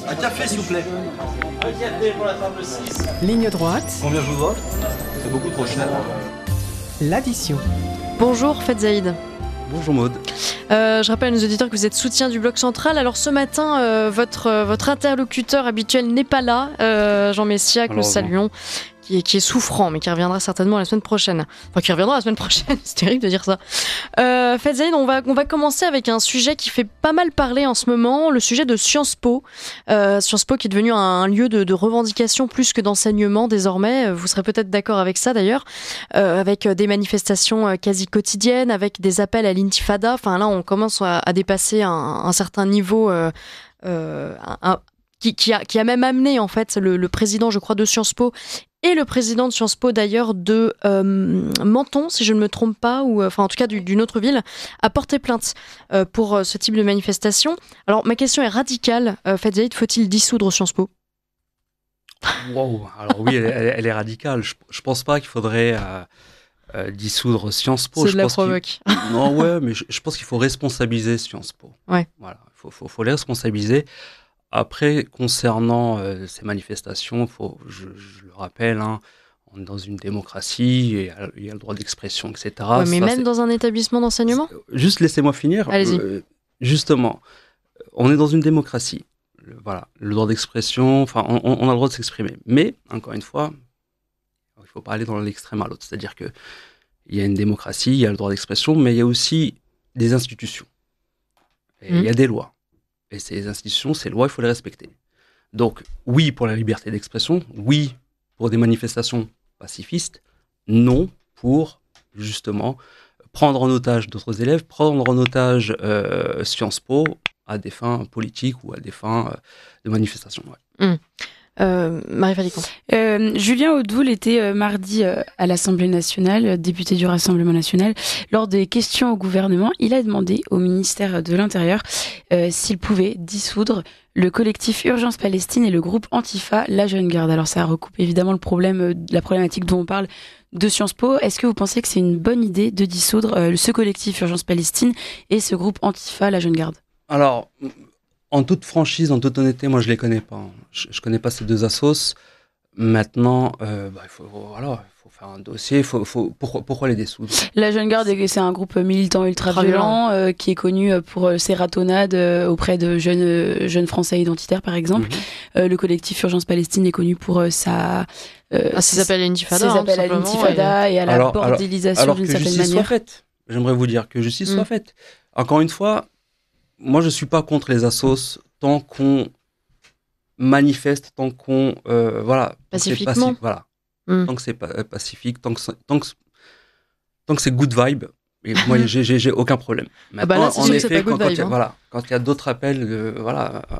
Un café, s'il vous plaît. Un café pour la table 6. Ligne droite, Combien je vous dois? C'est beaucoup trop cher. l'addition. Bonjour Fadzaïd. Bonjour Maud. Je rappelle à nos auditeurs que vous êtes soutien du Bloc Central. Alors ce matin, votre interlocuteur habituel n'est pas là, Jean Messia, que nous saluons, qui est souffrant, mais qui reviendra certainement la semaine prochaine. Enfin, qui reviendra la semaine prochaine, c'est terrible de dire ça. Fadzaïd, on va commencer avec un sujet qui fait pas mal parler en ce moment, le sujet de Sciences Po. Sciences Po qui est devenu un lieu de revendication plus que d'enseignement désormais. Vous serez peut-être d'accord avec ça d'ailleurs, avec des manifestations quasi quotidiennes, avec des appels à l'intifada. Enfin là, on commence à dépasser un certain niveau qui a même amené en fait le président, je crois, de Sciences Po et le président de Sciences Po d'ailleurs de Menton, si je ne me trompe pas, ou enfin en tout cas d'une autre ville, à porter plainte pour ce type de manifestation. Alors ma question est radicale. Fadzaïd, faut-il dissoudre Sciences Po? Wow. Alors oui, elle est radicale. Je pense pas qu'il faudrait dissoudre Sciences Po. C'est de la provoque. Non, ouais, mais je pense qu'il faut responsabiliser Sciences Po. Ouais. Voilà, faut les responsabiliser. Après, concernant ces manifestations, je le rappelle, hein, on est dans une démocratie, et il y a le droit d'expression, etc. Ouais, mais même dans un établissement d'enseignement? Juste laissez-moi finir. Allez-y. Justement, on est dans une démocratie. Voilà, le droit d'expression, enfin, on a le droit de s'exprimer. Mais, encore une fois, il ne faut pas aller dans l'extrême à l'autre. C'est-à-dire qu'il y a une démocratie, il y a le droit d'expression, mais il y a aussi des institutions. Et il y a des lois. Et ces institutions, ces lois, il faut les respecter. Donc, oui pour la liberté d'expression, oui pour des manifestations pacifistes, non pour, justement, prendre en otage d'autres élèves, prendre en otage Sciences Po à des fins politiques ou à des fins de manifestation. Ouais. Marie Falicon. Julien Audoul était mardi à l'Assemblée nationale, député du Rassemblement national. Lors des questions au gouvernement, il a demandé au ministère de l'Intérieur s'il pouvait dissoudre le collectif Urgence Palestine et le groupe Antifa, la Jeune Garde. Alors ça recoupe évidemment la problématique dont on parle de Sciences Po. Est-ce que vous pensez que c'est une bonne idée de dissoudre ce collectif Urgence Palestine et ce groupe Antifa, la Jeune Garde? Alors, en toute franchise, en toute honnêteté, moi je les connais pas. Je connais pas ces deux assos. Maintenant, il faut faire un dossier. Pourquoi les dissoudre? La Jeune Garde, c'est un groupe militant ultra-violent qui est connu pour ses ratonnades auprès de jeunes Français identitaires, par exemple. Le collectif Urgence Palestine est connu pour ses appels à l'intifada. Ses appels à l'intifada et à la bordélisation d'une certaine manière. J'aimerais vous dire que justice soit faite. Encore une fois, moi, je ne suis pas contre les assos tant qu'on manifeste, tant qu'on... pacifiquement. Tant que c'est pacifique, tant que c'est good vibe. Et moi, j'ai aucun problème. Maintenant, là, en effet, quand il y a d'autres appels,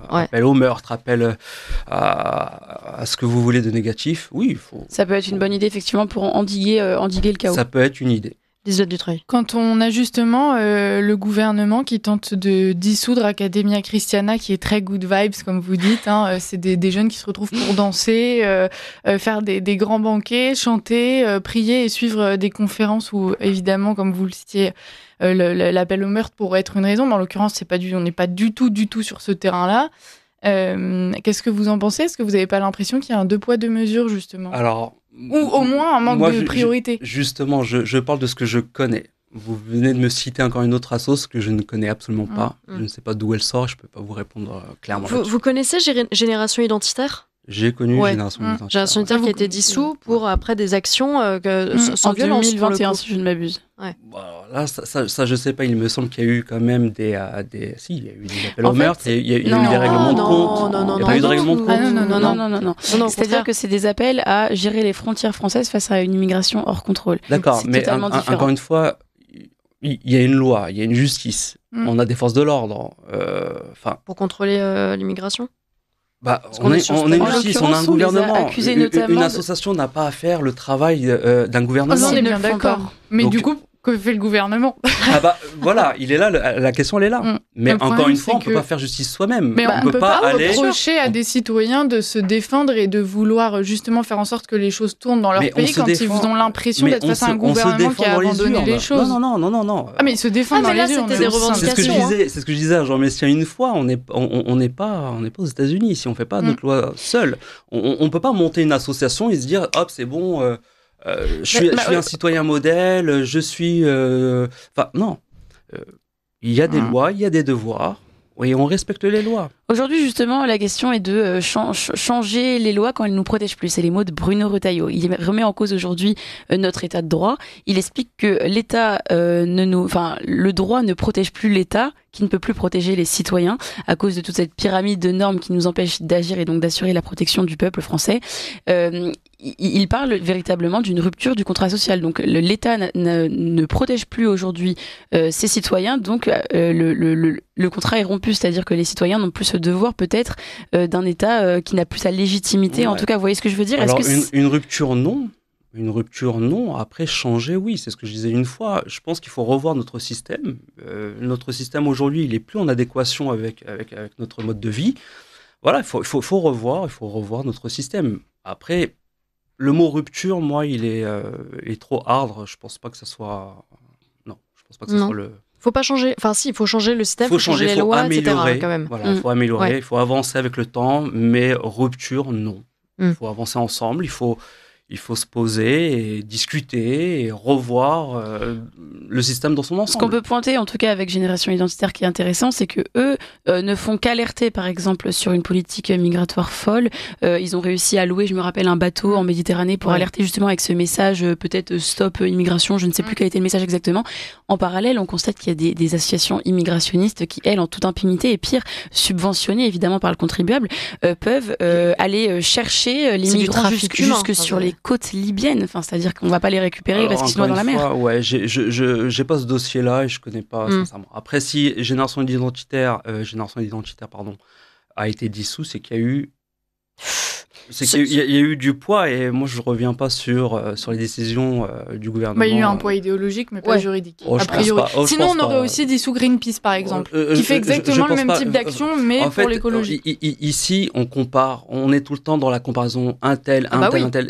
appels au meurtre, appels à ce que vous voulez de négatif, oui, il faut... Ça peut être une bonne idée, effectivement, pour endiguer le chaos. Ça peut être une idée. Liselotte Dutreuil. Quand on a justement le gouvernement qui tente de dissoudre Academia Christiana, qui est très good vibes, comme vous dites, hein, c'est des jeunes qui se retrouvent pour danser, faire des grands banquets, chanter, prier et suivre des conférences où, évidemment, comme vous le citiez, l'appel au meurtre pourrait être une raison, mais en l'occurrence, on n'est pas du tout sur ce terrain-là. Qu'est-ce que vous en pensez? Est-ce que vous n'avez pas l'impression qu'il y a un deux poids, deux mesures, justement? Alors... Ou au moins un manque de priorité. Justement, je parle de ce que je connais. Vous venez de me citer encore une autre assoce que je ne connais absolument pas. Je ne sais pas d'où elle sort, je ne peux pas vous répondre clairement. Vous connaissez Génération Identitaire? J'ai connu Génération Identitaire. Génération Identitaire qui a été dissous pour après des actions sans violence. En 2021, si je ne m'abuse. Ouais. Bon, là, ça, je sais pas. Il me semble qu'il y a eu quand même il y a eu des appels au meurtre, il y a eu des règlements de compte. Il n'y a pas eu de règlement de compte. Non. C'est-à-dire que c'est des appels à gérer les frontières françaises face à une immigration hors contrôle. D'accord, mais encore une fois, il y a une loi, il y a une justice. On a des forces de l'ordre. Pour contrôler l'immigration. On est une justice, on a un gouvernement. Une association n'a pas à faire le travail d'un gouvernement. On est bien d'accord. Mais donc, du coup, Que fait le gouvernement? Ah bah voilà, il est là, la question elle est là. Mais Le encore problème, une fois, on c'est peut que- pas faire justice soi-même. Mais on peut pas aller. reprocher à des citoyens de se défendre et de vouloir justement faire en sorte que les choses tournent dans leur Mais on pays se quand défend- ils ont l'impression mais d'être on face à se- un on se gouvernement qui défend a dans les abandonné urnes. les choses. Non. Ah mais ils se défendent Ah, mais dans là, les urnes. c'était des au sein. C'est ce que je revendications, disais, c'est ce que je disais à Jean Messia une fois. On n'est pas aux États-Unis. Si on fait pas notre loi seul, on peut pas monter une association et se dire hop c'est bon. Je suis un citoyen modèle. Je suis. Enfin non. Il y a des lois, il y a des devoirs. Et on respecte les lois. Aujourd'hui, justement, la question est de changer les lois quand elles nous protègent plus. C'est les mots de Bruno Retailleau. Il remet en cause aujourd'hui notre état de droit. Il explique que le droit ne protège plus l'État, qui ne peut plus protéger les citoyens à cause de toute cette pyramide de normes qui nous empêche d'agir et donc d'assurer la protection du peuple français. Il parle véritablement d'une rupture du contrat social. Donc l'État ne protège plus aujourd'hui ses citoyens, donc le contrat est rompu, c'est-à-dire que les citoyens n'ont plus ce devoir peut-être d'un État qui n'a plus sa légitimité. Ouais. En tout cas, vous voyez ce que je veux dire? Alors, une rupture, non. Une rupture, non. Après, changer, oui. C'est ce que je disais une fois. Je pense qu'il faut revoir notre système. Notre système aujourd'hui, il n'est plus en adéquation avec notre mode de vie. Voilà, il faut revoir notre système. Après, le mot rupture, moi, il est trop hard. Je pense pas que ça soit. Non, je pense pas que ça soit le. Faut pas changer. Enfin, si, il faut changer le système, il faut changer les lois, etc. Quand même. Voilà, il faut améliorer, il faut avancer avec le temps, mais rupture, non. Il faut avancer ensemble, il faut se poser et discuter et revoir le système dans son ensemble. Ce qu'on peut pointer, en tout cas avec Génération Identitaire, qui est intéressant, c'est que eux ne font qu'alerter, par exemple, sur une politique migratoire folle. Ils ont réussi à louer, je me rappelle, un bateau en Méditerranée pour alerter justement avec ce message, peut-être stop immigration, je ne sais plus quel était le message exactement. En parallèle, on constate qu'il y a des associations immigrationnistes qui, elles, en toute impunité et pire, subventionnées évidemment par le contribuable, peuvent aller chercher les migrants jusque sur les côtes libyennes, enfin, c'est-à-dire qu'on ne va pas les récupérer parce qu'ils se noient dans la mer. Ouais, j'ai pas ce dossier-là et je connais pas sincèrement. Après, si Génération Identitaire, a été dissous, c'est qu'il y a eu il y a eu du poids et moi je reviens pas sur les décisions du gouvernement. Il y a eu un poids idéologique mais pas juridique, a priori. Sinon on aurait aussi dissous Greenpeace par exemple, qui fait exactement le même type d'action mais pour l'écologie. Ici on compare, on est tout le temps dans la comparaison un tel,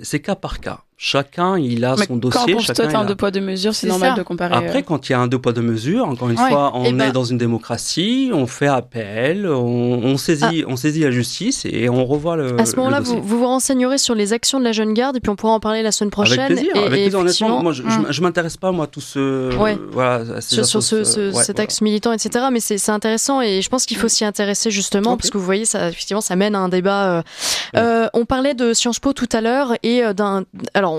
c'est cas par cas. Chacun, il a son dossier. Quand on constate un deux poids deux mesures, c'est normal de comparer. Après, quand il y a un deux poids deux mesures, encore une fois, on est dans une démocratie, on fait appel, on saisit la justice et on revoit le. À ce moment-là, vous renseignerez sur les actions de la Jeune Garde et puis on pourra en parler la semaine prochaine. Avec plaisir. Honnêtement, moi, je m'intéresse pas moi à tout ce. Voilà, cet axe militant, etc. Mais c'est intéressant et je pense qu'il faut s'y intéresser justement parce que vous voyez, ça effectivement, ça mène à un débat. On parlait de Sciences Po tout à l'heure et alors,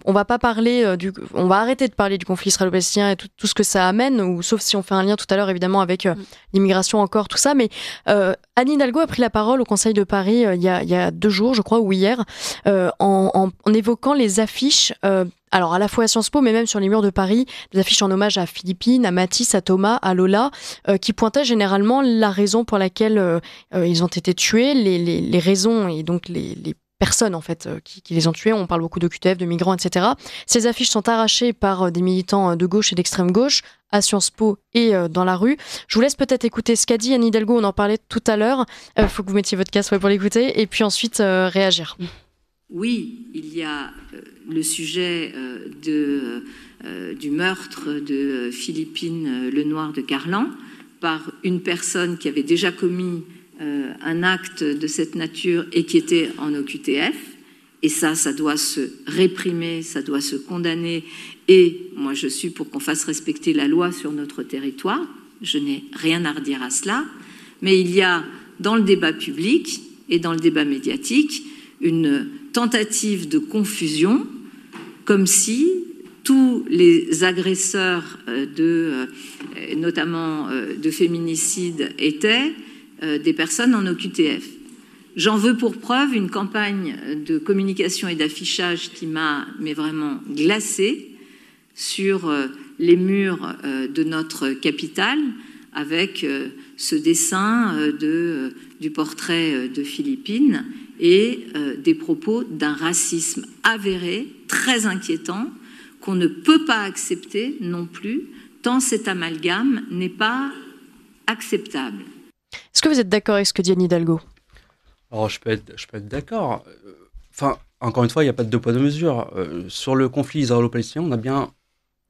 on va pas parler on va arrêter de parler du conflit israélo-palestinien et tout ce que ça amène, sauf si on fait un lien tout à l'heure évidemment avec l'immigration encore, tout ça. Mais Anne Hidalgo a pris la parole au Conseil de Paris il y a 2 jours, je crois, ou hier, en évoquant les affiches. Alors à la fois à Sciences Po, mais même sur les murs de Paris, des affiches en hommage à Philippine, à Matisse, à Thomas, à Lola, qui pointaient généralement la raison pour laquelle ils ont été tués, les raisons et donc les personnes en fait qui les ont tués. On parle beaucoup de QTF, de migrants, etc. Ces affiches sont arrachées par des militants de gauche et d'extrême gauche à Sciences Po et dans la rue. Je vous laisse peut-être écouter ce qu'a dit Anne Hidalgo, on en parlait tout à l'heure. Faut que vous mettiez votre casque pour l'écouter et puis ensuite réagir. Oui, il y a le sujet du meurtre de Philippine Lenoir de Carlan par une personne qui avait déjà commis un acte de cette nature et qui était en OQTF. Et ça doit se réprimer, ça doit se condamner. Et moi, je suis pour qu'on fasse respecter la loi sur notre territoire. Je n'ai rien à redire à cela. Mais il y a, dans le débat public et dans le débat médiatique, une tentative de confusion, comme si tous les agresseurs, notamment de féminicide, étaient des personnes en OQTF. J'en veux pour preuve une campagne de communication et d'affichage qui m'a vraiment glacée sur les murs de notre capitale avec ce dessin du portrait de Philippine et des propos d'un racisme avéré, très inquiétant, qu'on ne peut pas accepter non plus, tant cet amalgame n'est pas acceptable. Est-ce que vous êtes d'accord avec ce que dit Anne Hidalgo ? Alors, je peux être d'accord. Enfin, encore une fois, il n'y a pas de deux poids, deux mesures. Sur le conflit israélo-palestinien, on a bien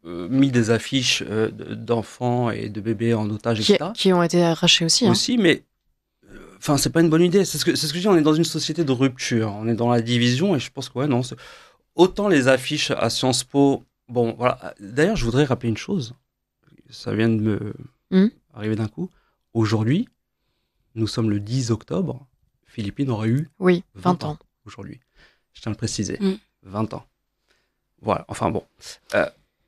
mis des affiches d'enfants et de bébés en otage, etc. Qui ont été arrachés aussi. Aussi, mais enfin, c'est pas une bonne idée. C'est ce que je dis, on est dans une société de rupture. On est dans la division et je pense que, ouais, non. Autant les affiches à Sciences Po. Bon, voilà. D'ailleurs, je voudrais rappeler une chose. Ça vient de me arriver d'un coup. Aujourd'hui, nous sommes le 10 octobre. Philippines aurait eu 20 ans. Aujourd'hui. Je tiens à le préciser. 20 ans. Voilà. Enfin, bon.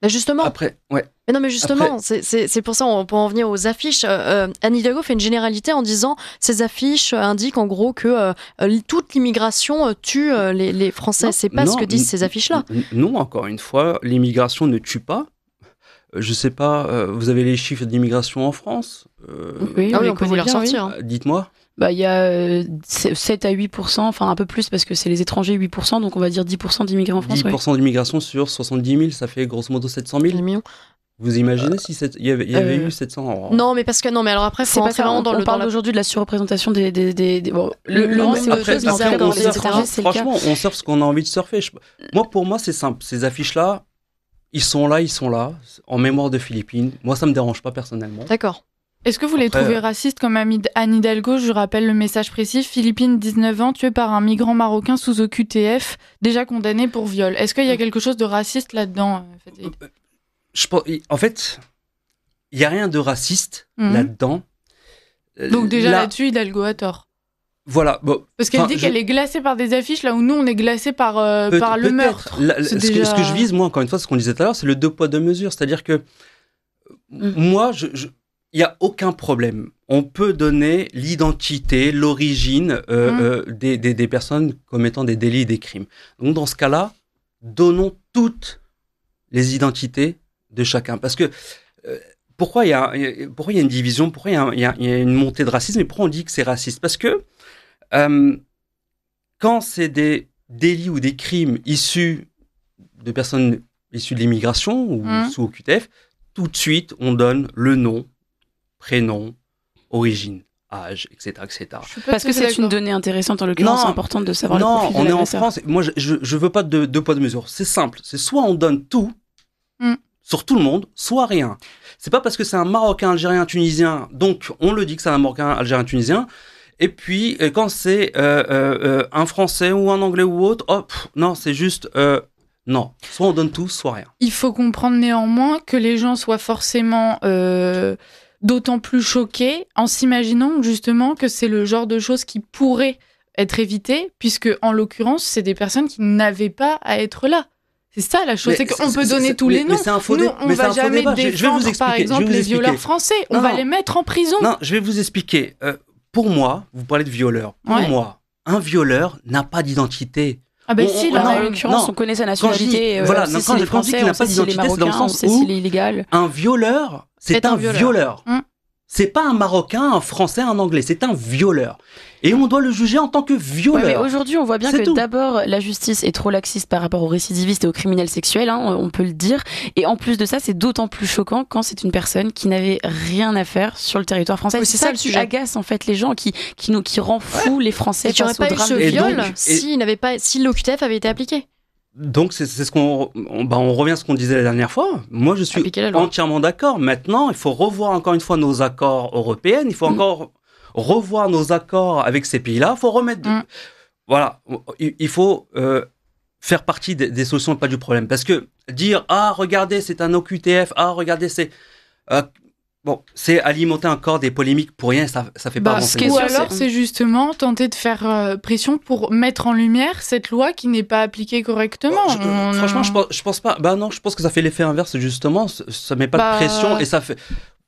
Justement. Après, ouais. Mais non, mais justement, c'est pour ça, on peut en venir aux affiches. Anne Hidalgo fait une généralité en disant ces affiches indiquent en gros que toute l'immigration tue les Français. C'est pas ce que disent ces affiches-là. Non, encore une fois, l'immigration ne tue pas. Je sais pas, vous avez les chiffres d'immigration en France Oui, on peut vous les ressortir. Oui. Dites-moi. Il y a 7 à 8%, enfin un peu plus parce que c'est les étrangers 8%, donc on va dire 10% d'immigrés en France. 10% d'immigration sur 70 000, ça fait grosso modo 700 000. millions. Vous imaginez si il y avait eu 700 Non, mais alors après, c'est pas vraiment dans on le. parle aujourd'hui de la surreprésentation des bon, le nombre c'est autre chose, mais en tout cas, dans les étrangers, c'est le cas. Franchement, on surfe ce qu'on a envie de surfer. Pour moi, c'est simple. Ces affiches-là, ils sont là, en mémoire de Philippines. Moi, ça me dérange pas personnellement. D'accord. Est-ce que vous les trouvez racistes comme Anne Hidalgo ? Je rappelle le message précis. Philippines, 19 ans, tué par un migrant marocain sous OQTF, déjà condamné pour viol. Est-ce qu'il y a quelque chose de raciste là-dedans, En fait, il n'y a rien de raciste là-dedans. Donc déjà là-dessus, Hidalgo a tort. Voilà. Bon, parce qu'elle dit qu'elle est glacée par des affiches, là où nous, on est glacés par le meurtre. Ce que je vise, moi, encore une fois, ce qu'on disait tout à l'heure, c'est le deux poids, deux mesures. C'est-à-dire que moi, il n'y a aucun problème. On peut donner l'identité, l'origine des personnes commettant des délits et des crimes. Donc, dans ce cas-là, donnons toutes les identités de chacun. Parce que pourquoi il y a une division, pourquoi il y a une montée de racisme et pourquoi on dit que c'est raciste ? Parce que quand c'est des délits ou des crimes issus de personnes issues de l'immigration ou sous OQTF, tout de suite, on donne le nom, prénom, origine, âge, etc. Parce que c'est une donnée intéressante, en l'occurrence, c'est important de savoir le profil de on est en l'agresseur. France. Moi, je veux pas de deux poids, deux mesures. C'est simple. C'est soit on donne tout sur tout le monde, soit rien. C'est pas parce que c'est un Marocain, Algérien, Tunisien, donc on le dit que c'est un Marocain, Algérien, Tunisien. Et puis, quand c'est un Français ou un Anglais ou autre, non, c'est juste... non, soit on donne tout, soit rien. Il faut comprendre néanmoins que les gens soient forcément d'autant plus choqués en s'imaginant justement que c'est le genre de choses qui pourraient être évitées, puisque en l'occurrence, c'est des personnes qui n'avaient pas à être là. C'est ça la chose, c'est qu'on peut donner tous les noms. Nous, on ne va jamais défendre, par exemple, les violeurs français. On va les mettre en prison. Non, je vais vous expliquer. Pour moi, vous parlez de violeur. Pour moi, un violeur n'a pas d'identité. Ah ben si, en l'occurrence, on connaît sa nationalité. Voilà, quand je dis qu'il n'a pas d'identité, c'est dans le sens où s'il est illégal. Un violeur, c'est un violeur. C'est pas un Marocain, un Français, un Anglais, c'est un violeur. Et on doit le juger en tant que violeur. Ouais, mais aujourd'hui, on voit bien que d'abord, la justice est trop laxiste par rapport aux récidivistes et aux criminels sexuels, on peut le dire. Et en plus de ça, c'est d'autant plus choquant quand c'est une personne qui n'avait rien à faire sur le territoire français. Oui, c'est ça qui agace en fait les gens, qui rend fou les Français. Et tu n'aurais pas eu ce viol si l'OQTF avait été appliqué. Donc c'est ce on revient à ce qu'on disait la dernière fois. Moi, je suis entièrement d'accord. Maintenant, il faut revoir encore une fois nos accords européens. Il faut encore revoir nos accords avec ces pays-là. Il faut remettre... Voilà, il faut faire partie des solutions, pas du problème. Parce que dire « Ah, regardez, c'est un OQTF. Ah, regardez, c'est... c'est alimenter encore des polémiques pour rien, ça fait pas avancer. Ou alors, c'est justement tenter de faire pression pour mettre en lumière cette loi qui n'est pas appliquée correctement. Franchement, je pense pas. Non, je pense que ça fait l'effet inverse, justement. Ça met pas de pression et ça fait...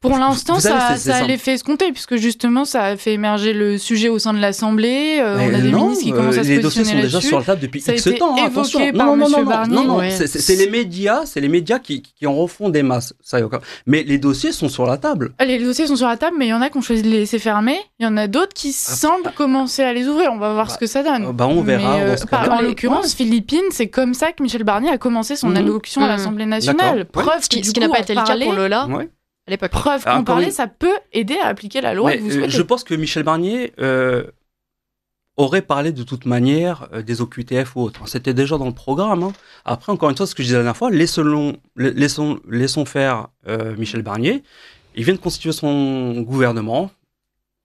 Pour l'instant, Vous savez, ça c'est a simple. l'effet escompté, puisque justement, ça a fait émerger le sujet au sein de l'Assemblée. On a des ministres qui commencent à se les dossiers positionner sont déjà là-dessus. sur la table depuis Ça a X été temps. évoqué Attention. par Monsieur Barnier. Non, Ouais. c'est les médias qui en refont des masses. Ça y est, encore. Mais les dossiers sont sur la table. Les dossiers sont sur la table, mais il y en a qui ont choisi de les laisser fermer. Il y en a d'autres qui semblent commencer à les ouvrir. On va voir ce que ça donne. On verra. Mais, dans ce cas-là. en l'occurrence, Philippines, c'est comme ça que Michel Barnier a commencé son Mhm. allocution à l'Assemblée nationale. D'accord. Preuve Ce qui n'a pas été le cas pour Lola Ouais. à l'époque. Preuve Alors, qu'en encore parler, une- ça peut aider à appliquer la loi Ouais, que vous souhaitez. je pense que Michel Barnier aurait parlé de toute manière des OQTF ou autres. C'était déjà dans le programme. Hein. Après, encore une fois, ce que je disais la dernière fois, laissons faire Michel Barnier. Il vient de constituer son gouvernement.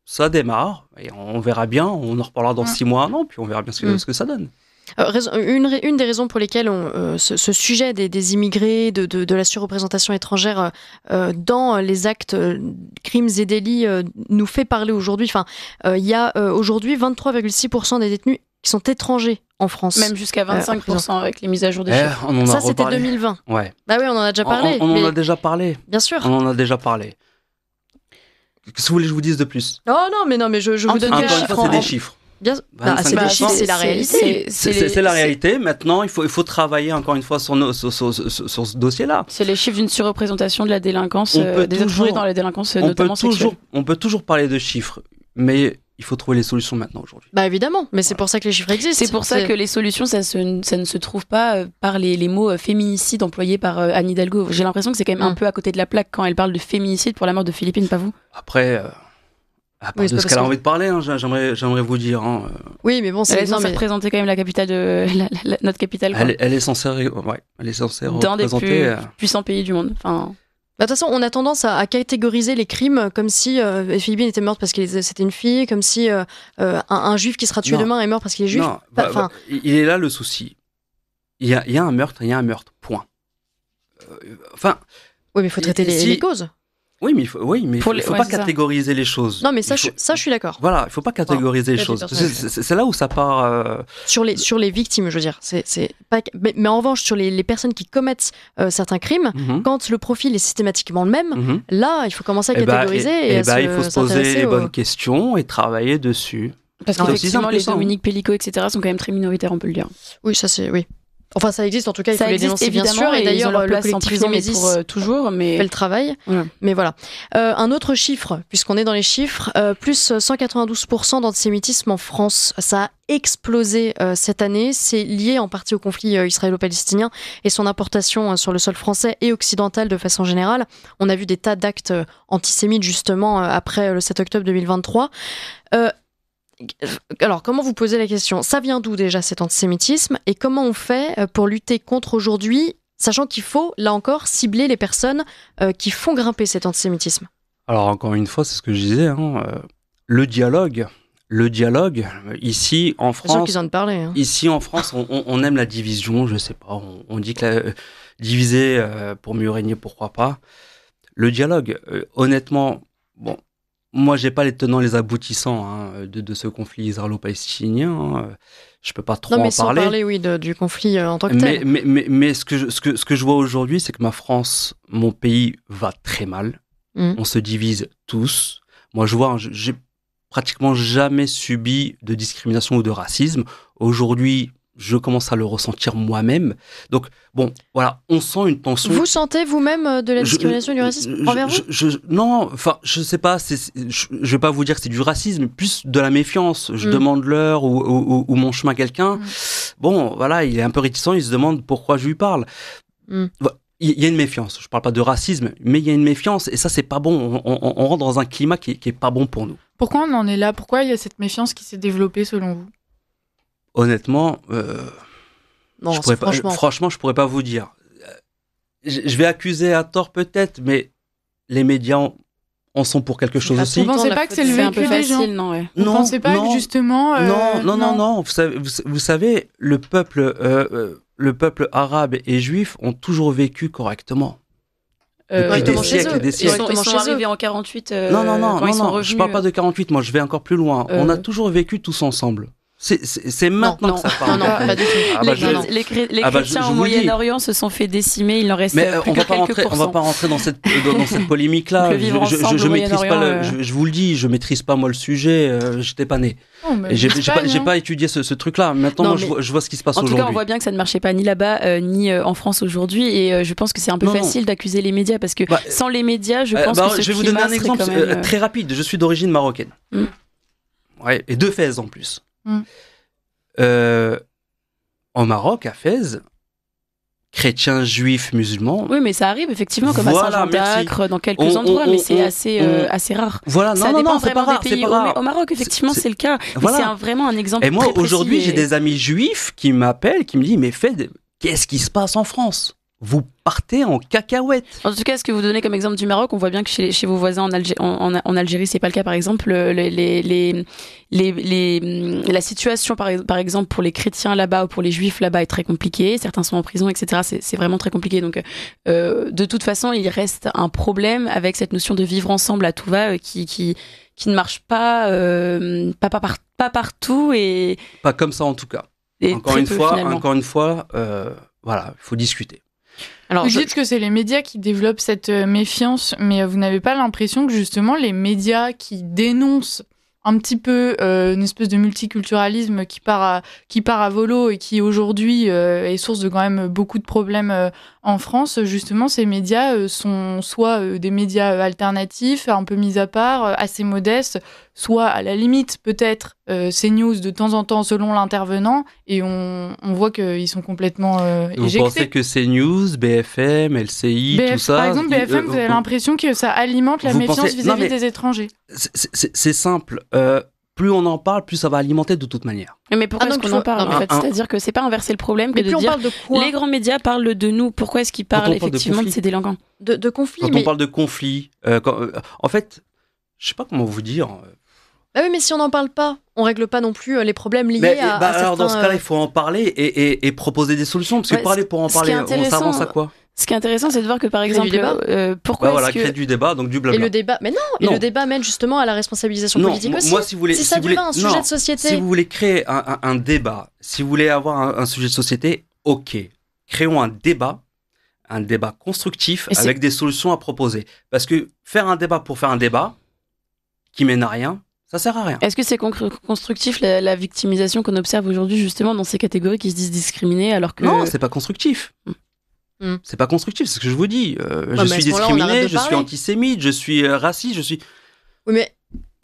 Ça démarre. Et on verra bien. On en reparlera dans 6 mois, non, puis on verra bien ce que ça donne. Une des raisons pour lesquelles ce sujet des immigrés, de la surreprésentation étrangère dans les actes, crimes et délits nous fait parler aujourd'hui. Enfin, il y a aujourd'hui 23,6% des détenus qui sont étrangers en France. Même jusqu'à 25% avec les mises à jour des chiffres. On en a Ça, c'était reparlé. 2020. Ouais. Bah oui, on en a déjà parlé. On en mais a déjà parlé. bien sûr. On en a déjà parlé. Qu'est-ce que vous voulez que je vous dise de plus? Oh non, mais je vous donne Encore des une chiffres. fois, c'est des chiffres. Bien, c'est 25%, des chiffres, c'est la réalité. C'est la réalité. Maintenant, il faut travailler encore une fois sur ce dossier-là. C'est les chiffres d'une surreprésentation de la délinquance, On peut des toujours- étrangers dans la délinquance, notamment sexuelle. On peut toujours parler de chiffres, mais il faut trouver les solutions maintenant aujourd'hui. Bah évidemment, mais c'est pour ça que les chiffres existent. C'est pour ça que les solutions, ça ne se trouve pas par les mots féminicide employés par Anne Hidalgo. J'ai l'impression que c'est quand même un peu à côté de la plaque quand elle parle de féminicide pour la mort de Philippine, pas vous? Après, à part Oui, c'est de pas ce qu'elle a parce envie de parler, hein, j'aimerais vous dire. Hein, Oui, mais bon, Elle est c'est censée représenter quand même la capitale de notre capitale, quoi. elle est censée Dans des représenter. plus puissants pays du monde. Enfin, de toute façon, on a tendance à catégoriser les crimes comme si Philippine était morte parce que c'était une fille, comme si un juif qui sera tué Non. demain est mort parce qu'il est juif. Non, Enfin, il est là le souci. Il y a un meurtre, point. Enfin, oui, mais il faut traiter si- les causes. oui, mais il faut ouais, pas c'est ça. catégoriser les choses. Non, mais ça, Il faut- je suis d'accord. Voilà, il faut pas catégoriser les ça, choses. c'est C'est là où ça part. Sur les victimes, je veux dire. C'est pas... mais en revanche, sur les personnes qui commettent certains crimes, Mhm. quand le profil est systématiquement le même, Mhm. là, il faut commencer à Eh ben, catégoriser. il faut se poser s'intéresser les aux- bonnes questions et travailler dessus. parce C'est aussi qu'effectivement, simple que les ça, hein. Dominique Pellicot, etc., sont quand même très minoritaires, on peut le dire. Oui, ça c'est... Oui. Enfin, ça existe, en tout cas, il faut Ça les existe dénoncer, bien évidemment, sûr. Et ils ont d'ailleurs, leur le place en collectif prison, mais Némésis pour toujours, fait mais le travail. Voilà. Mais voilà. Un autre chiffre, puisqu'on est dans les chiffres, plus 192% d'antisémitisme en France. Ça a explosé cette année. C'est lié en partie au conflit israélo-palestinien et son importation sur le sol français et occidental de façon générale. On a vu des tas d'actes antisémites, justement, après le 7 octobre 2023. Alors, comment vous posez la question? Ça vient d'où déjà cet antisémitisme? Et comment on fait pour lutter contre aujourd'hui, sachant qu'il faut, là encore, cibler les personnes qui font grimper cet antisémitisme? Alors encore une fois, c'est ce que je disais. Hein, le dialogue, ici en C'est sûr France. qu'ils en ont parlé. Hein. Ici en France, on aime la division, je sais pas. On dit que diviser pour mieux régner, pourquoi pas. Le dialogue, honnêtement, bon, moi j'ai pas les tenants, les aboutissants de ce conflit israélo-palestinien. Hein, je peux pas trop Non, mais en sans parler. parler, oui, du conflit en tant que tel. Mais ce que je vois aujourd'hui, c'est que ma France, mon pays, va très mal. On se divise tous. Moi, je vois, j'ai pratiquement jamais subi de discrimination ou de racisme. Aujourd'hui, je commence à le ressentir moi-même. Donc, bon, voilà, on sent une tension. Vous sentez vous-même de la discrimination et du racisme envers vous? Non, enfin, je sais pas, je vais pas vous dire que c'est du racisme, plus de la méfiance. Je demande l'heure ou mon chemin à quelqu'un. Bon, voilà, il est un peu réticent, il se demande pourquoi je lui parle. Il y a une méfiance. Je parle pas de racisme, mais il y a une méfiance et ça, c'est pas bon. On rentre dans un climat qui est pas bon pour nous. Pourquoi on en est là? Pourquoi il y a cette méfiance qui s'est développée selon vous? Honnêtement, Non, franchement, je pourrais pas vous dire. Je vais accuser à tort peut-être, mais les médias en sont pour quelque chose aussi. Vous pensez pas que c'est le c'est un peu vécu des gens? facile, non, ouais. Vous pensez pas que justement... Non. Vous savez, le peuple arabe et juif ont toujours vécu correctement. Depuis des siècles et des Ils siècles. sont arrivés en 48 Non, quand ils sont revenus. je parle pas de 48, moi je vais encore plus loin. On a toujours vécu tous ensemble. C'est maintenant que ça part. Non, pas du tout. Ah bah, Les je chrétiens au vous le dis. Moyen-Orient se sont fait décimer, il en reste Mais plus on que va pas quelques rentrer, on va pourcents. pas rentrer dans cette polémique-là. Donc, le vivre ensemble Je au maîtrise pas Moyen-Orient, je vous le dis, je maîtrise pas moi le sujet. J'étais pas né. Non, mais Et j'ai l'Espagne, pas étudié ce truc-là. Maintenant, Non, moi, mais je vois ce qui se passe En tout aujourd'hui. cas, on voit bien que ça ne marchait pas ni là-bas ni en France aujourd'hui, et je pense que c'est un peu Non, non. facile d'accuser les médias parce que Bah, sans les médias, je pense que ce je vais vous donner climat un serait exemple quand même, très rapide. Je suis d'origine marocaine. Mm. Ouais, et de Fès en plus. Mm. En Maroc, à Fès, chrétiens, juifs, musulmans. Oui, mais ça arrive effectivement comme Voilà, à Saint-Jean-d'Acre, dans quelques On- endroits, on- mais c'est on- assez rare. Voilà, Ça non, dépend c'est pas vraiment rare. des C'est pays. pas rare. Au Maroc, effectivement, c'est le cas. Mais Voilà. c'est vraiment un exemple. Et moi, très précis aujourd'hui, et- j'ai des amis juifs qui m'appellent, qui me disent, mais Fed, qu'est-ce qui se passe en France? Vous partez en cacahuète. En tout cas, ce que vous donnez comme exemple du Maroc, on voit bien que chez vos voisins en Algérie, c'est pas le cas. Par exemple, la situation, par exemple, pour les chrétiens là-bas ou pour les juifs là-bas est très compliquée. Certains sont en prison, etc. C'est vraiment très compliqué. Donc, de toute façon, il reste un problème avec cette notion de vivre ensemble à tout va qui ne marche pas, pas partout et Pas comme ça, en tout cas. Encore très une peu, fois, finalement. voilà, il faut discuter. Alors, Vous dites que c'est les médias qui développent cette méfiance, mais vous n'avez pas l'impression que justement les médias qui dénoncent un petit peu une espèce de multiculturalisme qui part à volo et qui aujourd'hui est source de quand même beaucoup de problèmes en France, justement ces médias sont soit des médias alternatifs, un peu mis à part, assez modestes, soit à la limite peut-être CNews de temps en temps selon l'intervenant, et on voit qu'ils sont complètement Vous éjectés. pensez que CNews, BFM, LCI, tout ça... Par exemple, BFM, vous avez l'impression que ça alimente la vous méfiance pensez- vis-à-vis non, mais- des étrangers. C'est simple. Plus on en parle, plus ça va alimenter de toute manière. Mais pourquoi Ah, est-ce donc qu'on en faut- parle non, en fait un- C'est-à-dire que c'est pas inverser le problème que mais de plus on dire parle de quoi? les grands médias parlent de nous. Pourquoi est-ce qu'ils Quand on parlent parle de effectivement de conflit. ces délinquants De conflit, Quand mais... on parle de conflit, en fait, je sais pas comment vous dire. Bah oui, mais si on n'en parle pas, on règle pas non plus les problèmes liés Mais, à alors dans ce certains, cas-là, il faut en parler et proposer des solutions. Parce que Ouais, parler pour en ce qui est parler, on intéressant, s'avance à quoi? Ce qui est intéressant, c'est de voir que par Créer exemple, du débat. pourquoi Bah voilà, est-ce créer que du débat, donc du Et blabla. le débat, mais non, et Non. le débat mène justement à la responsabilisation Non, politique aussi. moi, si vous voulez, si ça vous voulez- devient un sujet non, de société, si vous voulez créer un débat, si vous voulez avoir un sujet de société, ok, créons un débat constructif Et c'est- avec des solutions à proposer. Parce que faire un débat pour faire un débat qui mène à rien, ça sert à rien. est-ce que c'est constructif la victimisation qu'on observe aujourd'hui justement dans ces catégories qui se disent discriminées alors que Non, c'est pas constructif. Mm. C'est pas constructif, c'est ce que je vous dis. mais Je à suis ce moment-là, on arrête discriminé, de je suis parler. antisémite, je suis raciste, je suis... oui, mais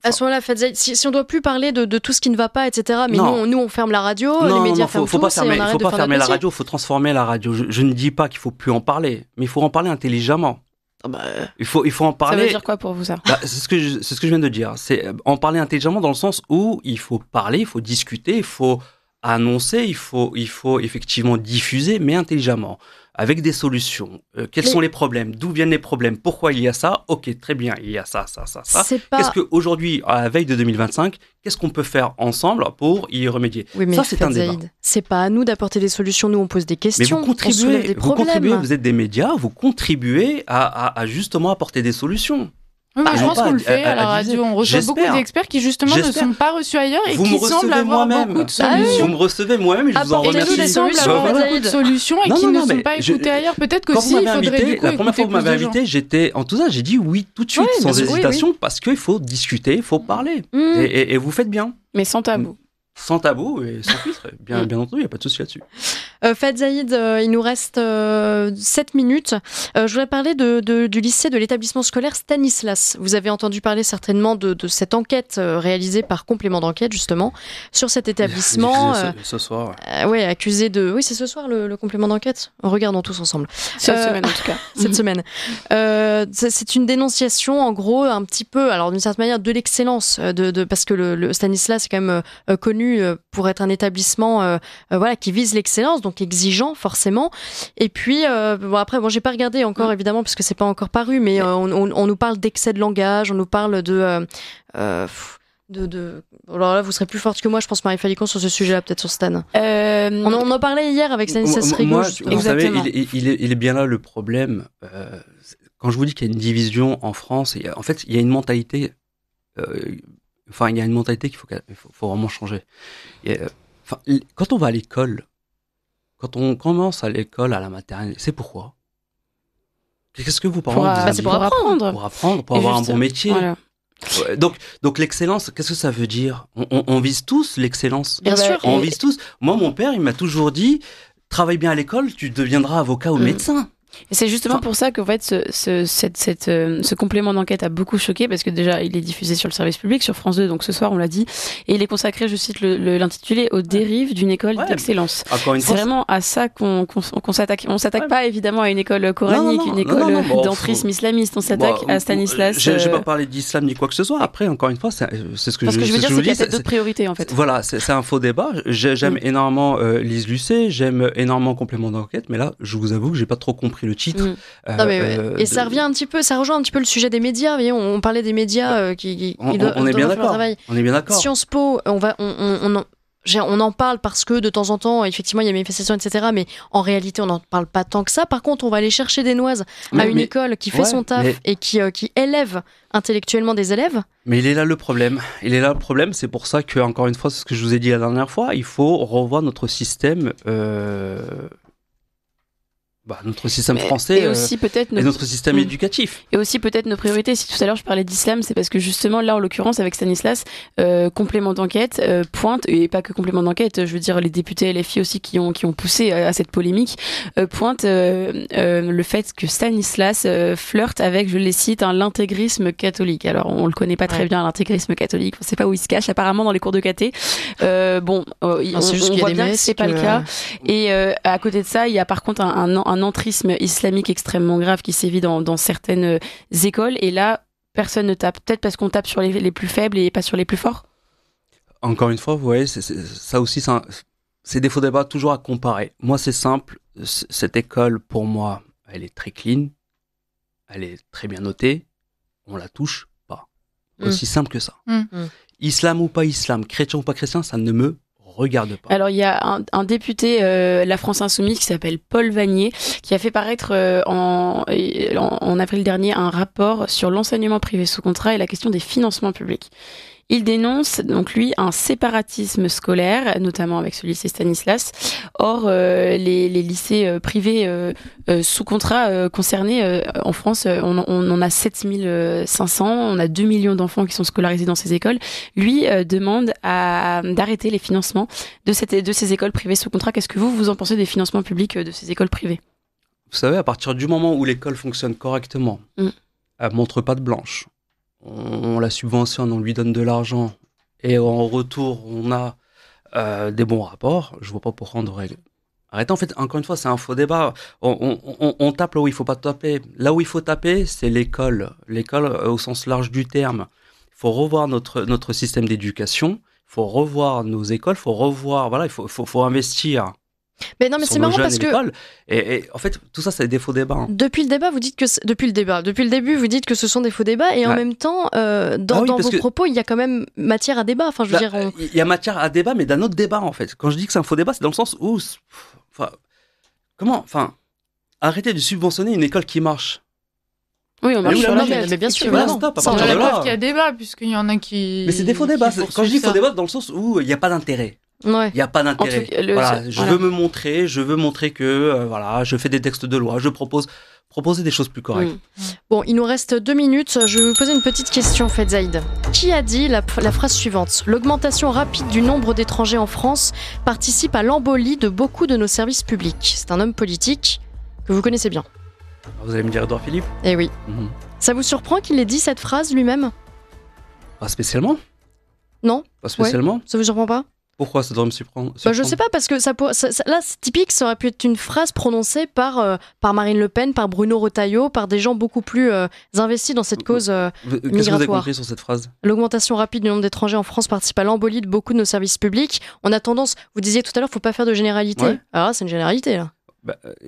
à ce moment-là, Fadzaïd, si on doit plus parler de tout ce qui ne va pas, etc. Mais Non. nous, on ferme la radio, les médias ferment faut tout, pas et on fermer, arrête faut de pas faire fermer notre la métier. radio, faut transformer la radio. Je ne dis pas qu'il faut plus en parler, mais il faut en parler intelligemment. Ah bah, Il faut en ça veut parler. dire quoi pour vous ça Bah, c'est ce que je viens de dire. C'est en parler intelligemment dans le sens où il faut parler, il faut discuter, il faut annoncer, il faut effectivement diffuser, mais intelligemment, avec des solutions. Quels Mais- sont les problèmes? D'où viennent les problèmes? Pourquoi il y a ça? Ok, très bien, il y a ça. c'est pas. Qu'est-ce qu'aujourd'hui, à la veille de 2025, qu'est-ce qu'on peut faire ensemble pour y remédier? Oui, mais Ça, c'est un débat. Fadzaïd, c'est pas à nous d'apporter des solutions. Nous, on pose des Mais questions, vous on soulève des problèmes. vous êtes des médias, vous contribuez à justement apporter des solutions. Oui, mais Ah, je non pense pas qu'on le fait à à la radio. On reçoit beaucoup J'espère. d'experts qui justement ne J'espère. sont pas reçus ailleurs et Vous qui me semblent recevez avoir moi-même. beaucoup de Ah oui. solutions. Vous me recevez moi-même et je vous en Apportez-nous remercie. des Qui semblent solutions, avoir Fadzaïd. beaucoup de solutions et Non, qui non, ne non, sont mais pas je- écoutés ailleurs. Peut-être Quand qu'aussi, vous il m'avez faudrait invité, du coup la première écouter fois que vous plus m'avez de gens. invité, j'étais enthousiaste, j'ai dit oui tout de suite, Ouais, sans bien sûr, oui, hésitation, parce qu'il faut discuter, il faut parler. Mmh. Et vous faites bien, Mais sans tabou. sans tabou et sans filtre. Bien entendu, il n'y a pas de souci là-dessus. Fadzaïd, il nous reste 7 minutes. Je voudrais parler du lycée de l'établissement scolaire Stanislas. Vous avez entendu parler certainement de cette enquête réalisée par complément d'enquête, justement, sur cet établissement. Diffusé ce soir. Ouais. Ouais, accusé de... Oui, c'est ce soir le complément d'enquête. Regardons tous ensemble. Cette semaine en tout cas. Cette semaine. C'est une dénonciation, en gros, un petit peu, alors d'une certaine manière, de l'excellence, parce que le Stanislas est quand même connu pour être un établissement voilà, qui vise l'excellence, donc exigeant forcément. Et puis, après, j'ai pas regardé encore, évidemment, parce que c'est pas encore paru, mais on nous parle d'excès de langage, on nous parle alors là, vous serez plus forte que moi, je pense, Marie Falicon, sur ce sujet-là, peut-être sur Stan. On en parlait hier avec Stanislas Rigaud, Moi, justement. vous savez, Exactement. il est bien là le problème. Quand je vous dis qu'il y a une division en France, en fait, il y a une mentalité enfin, il y a une mentalité faut vraiment changer. Et, quand on va à l'école, quand on commence à l'école, à la maternelle, c'est pourquoi? Qu'est-ce que vous, parents, vous avez C'est dit? pour apprendre. Pour apprendre, pour Et avoir un juste, bon métier. voilà. Ouais, donc l'excellence, qu'est-ce que ça veut dire? On vise tous l'excellence. Bien sûr. On vise tous. Moi, mon père, il m'a toujours dit, travaille bien à l'école, tu deviendras avocat ou médecin. Et c'est justement pour ça qu'en fait, ce complément d'enquête a beaucoup choqué, parce que déjà, il est diffusé sur le service public, sur France 2, donc ce soir, on l'a dit, et il est consacré, je cite l'intitulé, aux dérives d'une école d'excellence. Encore une C'est fois, vraiment à ça qu'on s'attaque. On s'attaque pas évidemment à une école coranique, une école d'entrisme islamiste, on s'attaque à Stanislas. Je n'ai pas parlé d'islam ni quoi que ce soit. Après, encore une fois, c'est ce que Parce que je veux dire, c'est qu'il y a dis, peut-être d'autres priorités, en fait. Voilà, c'est un faux débat. J'aime énormément Lise Lucet, j'aime énormément Complément d'enquête, mais là, je vous avoue que j'ai pas trop compris le titre. Non, et ça revient un petit peu, ça rejoint un petit peu le sujet des médias. Vous voyez, on parlait des médias qui on doivent est bien faire leur d'accord. travail. On est bien d'accord. Sciences Po, on en parle parce que de temps en temps, effectivement, il y a manifestations, etc. Mais en réalité, on n'en parle pas tant que ça. Par contre, on va aller chercher des noises à une école qui fait son taf et qui élève intellectuellement des élèves. Mais il est là le problème. C'est pour ça que, encore une fois, c'est ce que je vous ai dit la dernière fois, il faut revoir notre système. Notre système français et aussi peut-être et notre système éducatif. Et aussi peut-être nos priorités. Si tout à l'heure je parlais d'islam, c'est parce que justement là en l'occurrence avec Stanislas, complément d'enquête pointe, et pas que complément d'enquête, je veux dire les députés LFI aussi qui ont poussé à cette polémique, pointe le fait que Stanislas flirte avec, je les cite, l'intégrisme catholique. Alors on le connaît pas très bien, l'intégrisme catholique, on sait pas où il se cache apparemment dans les cours de caté. On voit bien que c'est pas le cas. Et à côté de ça, il y a par contre un entrisme islamique extrêmement grave qui sévit dans certaines écoles, et là personne ne tape, peut-être parce qu'on tape sur les plus faibles et pas sur les plus forts. Encore une fois, vous voyez, ça aussi c'est des faux débats toujours à comparer. Moi c'est simple, cette école pour moi elle est très clean, elle est très bien notée, on la touche pas. Aussi simple que ça. Islam ou pas islam, chrétien ou pas chrétien, ça ne me regarde pas. Alors il y a un député La France Insoumise qui s'appelle Paul Vanier qui a fait paraître en avril dernier un rapport sur l'enseignement privé sous contrat et la question des financements publics. Il dénonce donc lui un séparatisme scolaire, notamment avec ce lycée Stanislas. Or, les lycées privés sous contrat concernés en France, on en a 7500, on a 2 millions d'enfants qui sont scolarisés dans ces écoles. Lui demande d'arrêter les financements de ces écoles privées sous contrat. Qu'est-ce que vous en pensez des financements publics de ces écoles privées? Vous savez, à partir du moment où l'école fonctionne correctement, elle montre pas de blanche. On la subventionne, on lui donne de l'argent et en retour on a des bons rapports. Je vois pas pourquoi on devrait arrêter. En fait, encore une fois, c'est un faux débat. On tape là où il faut pas taper. Là où il faut taper, c'est l'école. L'école au sens large du terme. Il faut revoir notre système d'éducation. Il faut revoir nos écoles. Il faut revoir. Voilà, il faut investir. Mais non, mais c'est marrant parce que et en fait tout ça c'est des faux débats. Hein. Depuis le débat, vous dites que depuis le début, vous dites que ce sont des faux débats et en même temps, dans vos propos, il y a quand même matière à débat. Enfin, je veux dire, il y a matière à débat, mais d'un autre débat en fait. Quand je dis que c'est un faux débat, c'est dans le sens où, arrêtez de subventionner une école qui marche. Oui, on marche sur la mais bien sûr, voilà, vraiment. stop. C'est la preuve qu'il y a débat, puisqu'il y en a qui. Mais c'est des faux débats. Quand je dis faux débat, dans le sens où il n'y a pas d'intérêt. Ouais. Il n'y a pas d'intérêt. Je veux me montrer, je veux montrer que je fais des textes de loi, je proposer des choses plus correctes. Bon, il nous reste 2 minutes. Je vais vous poser une petite question, Zaïd. Qui a dit la phrase suivante? L'augmentation rapide du nombre d'étrangers en France participe à l'embolie de beaucoup de nos services publics. C'est un homme politique que vous connaissez bien. Vous allez me dire Édouard Philippe? Eh oui. Ça vous surprend qu'il ait dit cette phrase lui-même? Pas spécialement. Non? Pas spécialement. Ouais. Ça vous surprend pas? Pourquoi ça devrait me surprendre? Je sais pas, parce que là, c'est typique, ça aurait pu être une phrase prononcée par Marine Le Pen, par Bruno Retailleau, par des gens beaucoup plus investis dans cette cause migratoire. Qu'est-ce que vous avez compris sur cette phrase? L'augmentation rapide du nombre d'étrangers en France participe à l'embolie de beaucoup de nos services publics. On a tendance, vous disiez tout à l'heure, faut pas faire de généralité. Ouais. Alors là, c'est une généralité, là.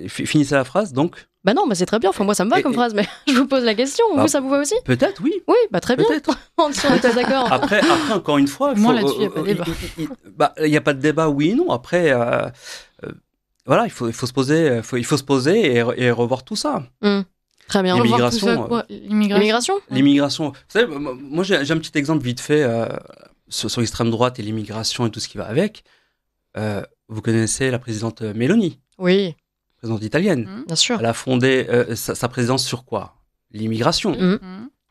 Finissez la phrase, donc. C'est très bien. Enfin, moi, ça me va comme phrase, mais je vous pose la question. Vous, ça vous va aussi? Peut-être, oui. Oui, très bien. On est d'accord. Après, encore une fois, moi là-dessus, il n'y a pas de débat. Il n'y a pas de débat, oui et non. Après, il faut se poser et revoir tout ça. Très bien. L'immigration, On va voir tout ça, quoi. L'immigration. L'immigration. Vous savez, moi j'ai un petit exemple vite fait sur l'extrême droite et l'immigration et tout ce qui va avec. Vous connaissez la présidente Meloni, Oui, présidente italienne. bien sûr. Elle a fondé sa présidence sur quoi? L'immigration.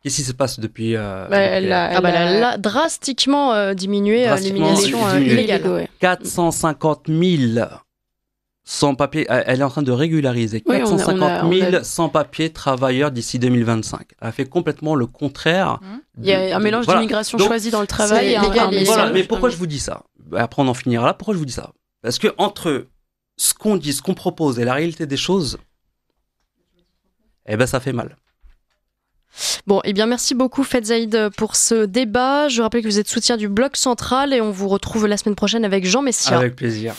Qu'est-ce qui se passe depuis Elle a Drastiquement diminué Drastiquement l'immigration diminué. illégale. ouais. 450 000 sans-papiers. Elle est en train de régulariser Oui, 450 000 on a- sans-papiers travailleurs d'ici 2025. Elle a fait complètement le contraire. Il y a un mélange Voilà. d'immigration Donc, choisie dans le travail c'est et un légal, mélange. Voilà, mais pourquoi je vous dis ça? Après, on en finira là. Pourquoi je vous dis ça? Parce que entre ce qu'on dit, ce qu'on propose et la réalité des choses, eh ben, ça fait mal. Bon, eh bien, merci beaucoup, Fetzaïd, pour ce débat. Je rappelle que vous êtes soutien du Bloc Central et on vous retrouve la semaine prochaine avec Jean Messia. Avec plaisir.